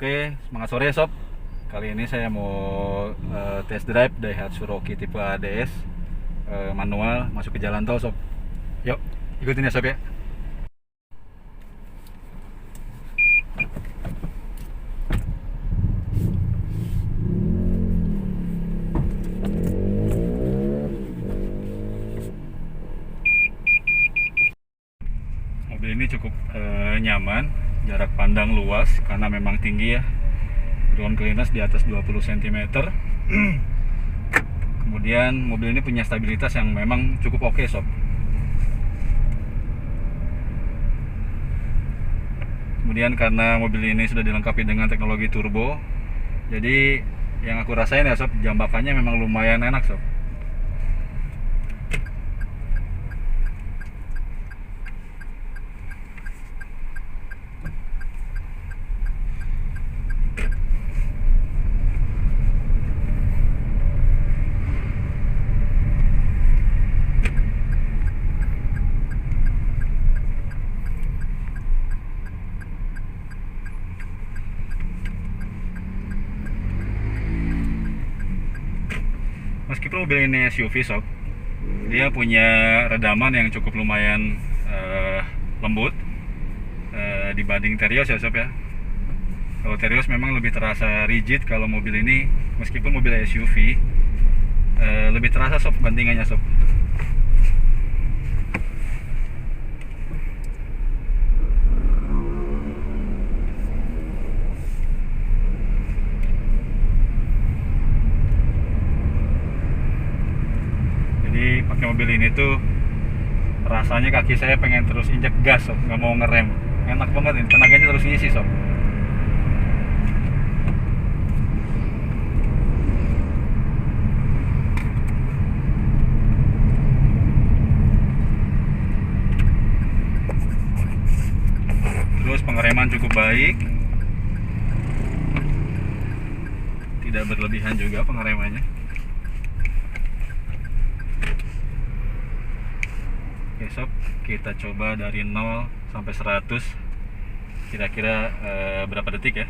Oke, semangat sore sob. Kali ini saya mau test drive Daihatsu Rocky tipe ADS manual masuk ke jalan tol sob. Yuk, ikutin ya sob ya. Mobil ini cukup nyaman, jarak pandang luas karena memang tinggi ya. Ground clearance di atas 20 cm. Kemudian mobil ini punya stabilitas yang memang cukup oke sob. Kemudian karena mobil ini sudah dilengkapi dengan teknologi turbo, jadi yang aku rasain ya sob, jambakannya memang lumayan enak sob. Meskipun mobil ini SUV sob, dia punya redaman yang cukup lumayan lembut dibanding Terios ya sob ya. Kalau Terios memang lebih terasa rigid, kalau mobil ini meskipun mobil SUV lebih terasa sob bandingannya sob. Pakai mobil ini tuh rasanya kaki saya pengen terus injek gas sob, nggak mau ngerem. Enak banget ini, tenaganya terus ngisi sob. Terus pengereman cukup baik, tidak berlebihan juga pengeremannya. Oke sob, kita coba dari 0 sampai 100 kira-kira berapa detik ya.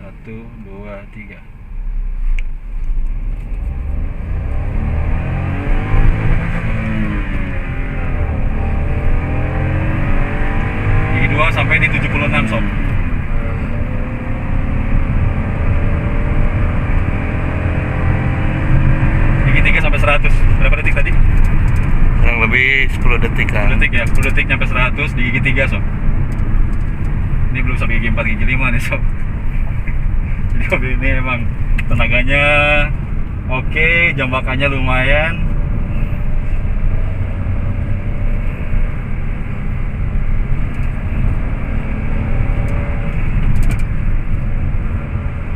1, 2, 3. Gigi 2 sampai di 76 sob. Gigi 3 sampai 100. Berapa detik tadi? Kurang lebih 10 detik kan. 10 detik ya, 10 detik nyampe 100 di gigi 3 sob. Ini belum sampai gigi 4, gigi 5 nih sob. Jadi mobil ini emang tenaganya oke, jambakannya lumayan.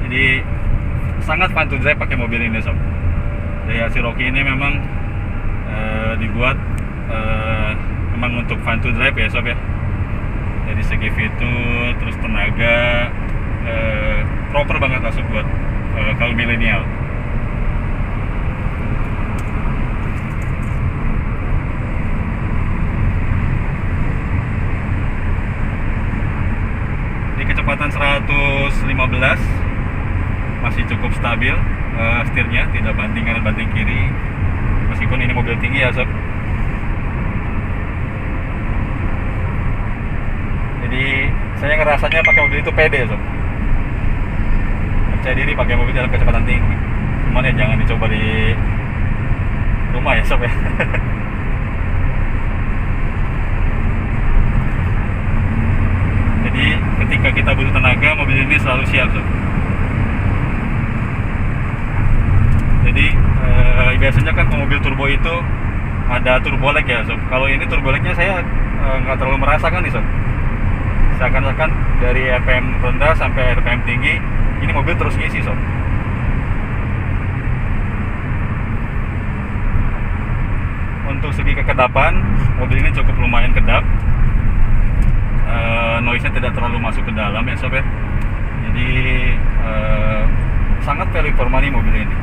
Jadi sangat fun to drive pakai mobil ini sob. Daihatsu Rocky ini memang dibuat memang untuk fun to drive ya sob ya. Dari segi fitur terus tenaga proper banget langsung buat kaum milenial. Di kecepatan 115 masih cukup stabil, setirnya tidak banting kanan banting kiri. Meskipun ini mobil tinggi ya sob. Jadi saya ngerasanya pakai mobil itu pede sob. Percaya diri pakai mobil dalam kecepatan tinggi. Cuman ya jangan dicoba di rumah ya sob ya. Jadi ketika kita butuh tenaga, mobil ini selalu siap sob. Jadi biasanya kan mobil turbo itu ada turbo lag ya sob. Kalau ini turbo lagnya saya nggak terlalu merasakan nih sob. Seakan-akan dari RPM rendah sampai RPM tinggi ini mobil terus ngisi sob. Untuk segi kekedapan, mobil ini cukup lumayan kedap. Noise-nya tidak terlalu masuk ke dalam ya sob ya. Jadi sangat value for money mobil ini.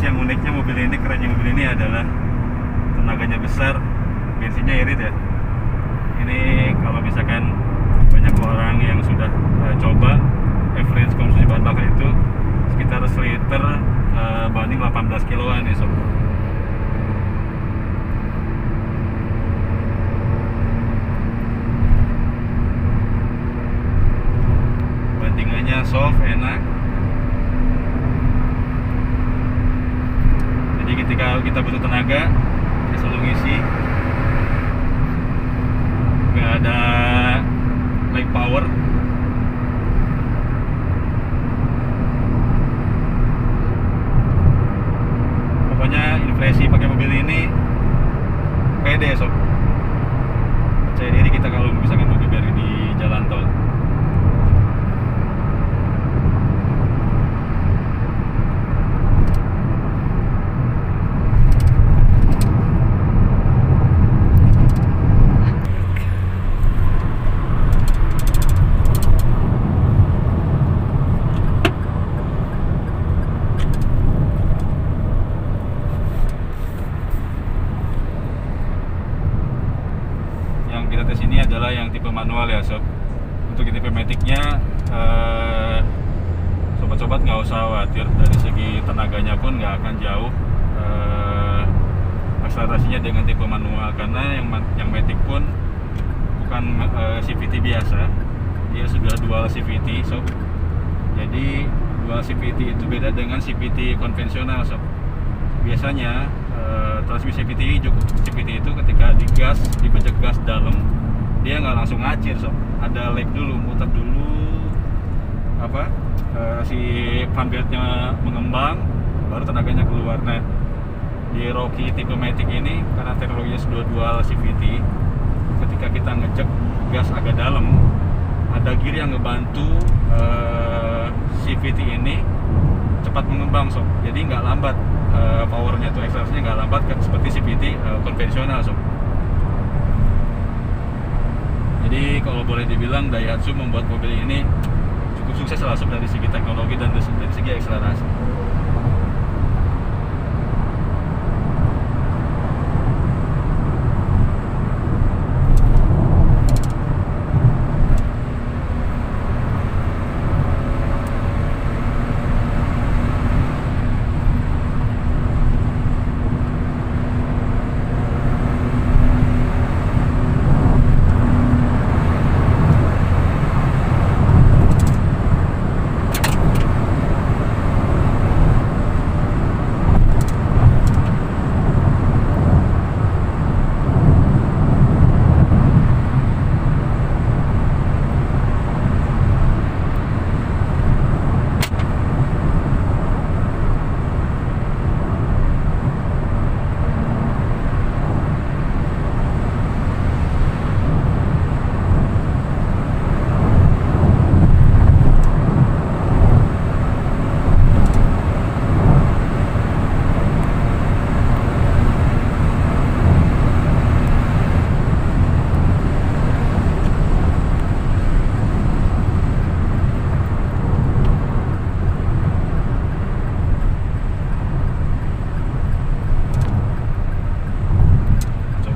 yang uniknya mobil ini, kerennya mobil ini adalah tenaganya besar, bensinnya irit ya. Ini kalau misalkan banyak orang yang sudah coba, average konsumsi bahan bakar itu sekitar 1 liter banding 18 kiloan ya sob. Bandingannya soft, enak. Jadi ketika kita butuh tenaga, kita selalu ngisi. Nggak ada lag power. Pokoknya impresi pakai mobil ini pede sob. Percaya diri kita kalau misalkan mau geber di jalan tol. Kita tes ini adalah yang tipe manual ya sob. Untuk tipe maticnya sobat-sobat nggak usah khawatir, dari segi tenaganya pun nggak akan jauh akselerasinya dengan tipe manual, karena yang matic pun bukan CVT biasa, dia sudah dual CVT sob. Jadi dual CVT itu beda dengan CVT konvensional sob. Biasanya transmisi CVT itu ketika digas, dibajak gas dalam, dia nggak langsung ngacir sob. Ada lag dulu, muter dulu si fan beltnya mengembang, baru tenaganya keluar. Nah, di Rocky tipe Matic ini karena teknologinya sudah dual CVT, ketika kita ngejek gas agak dalam, ada gear yang ngebantu CVT ini cepat mengembang sob. Jadi nggak lambat powernya tuh, akselerasinya nggak lambat seperti CVT konvensional sob. Jadi kalau boleh dibilang Daihatsu membuat mobil ini cukup sukses lah sob, dari segi teknologi dan dari segi akselerasi.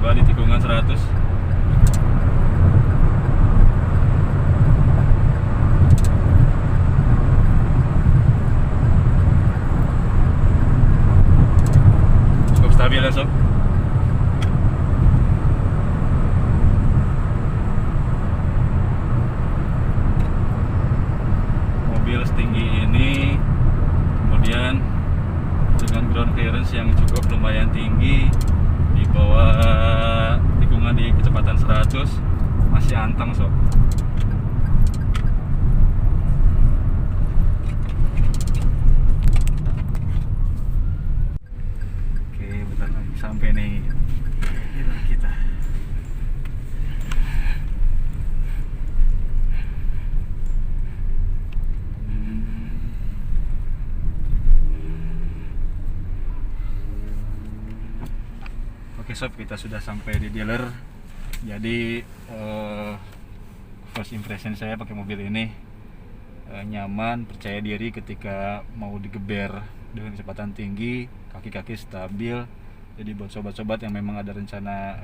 Di tikungan 100. Cukup stabil ya sob. Mobil setinggi ini, kemudian dengan ground clearance yang cukup lumayan tinggi, di bawah tikungan di kecepatan 100 masih anteng sob. Oke, bentar lagi sampai nih kita. Oke sob, kita sudah sampai di dealer. Jadi first impression saya pakai mobil ini nyaman, percaya diri ketika mau digeber dengan kecepatan tinggi, kaki-kaki stabil. Jadi buat sobat-sobat yang memang ada rencana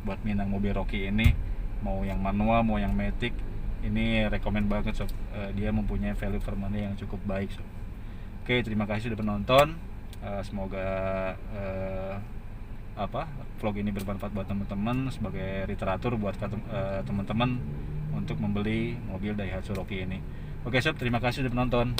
buat minang mobil Rocky ini, mau yang manual mau yang matic, ini rekomen banget sob. Dia mempunyai value for money yang cukup baik sob. Oke, terima kasih sudah menonton. Semoga vlog ini bermanfaat buat teman-teman sebagai literatur buat teman-teman untuk membeli mobil Daihatsu Rocky ini. Oke sob, terima kasih sudah menonton.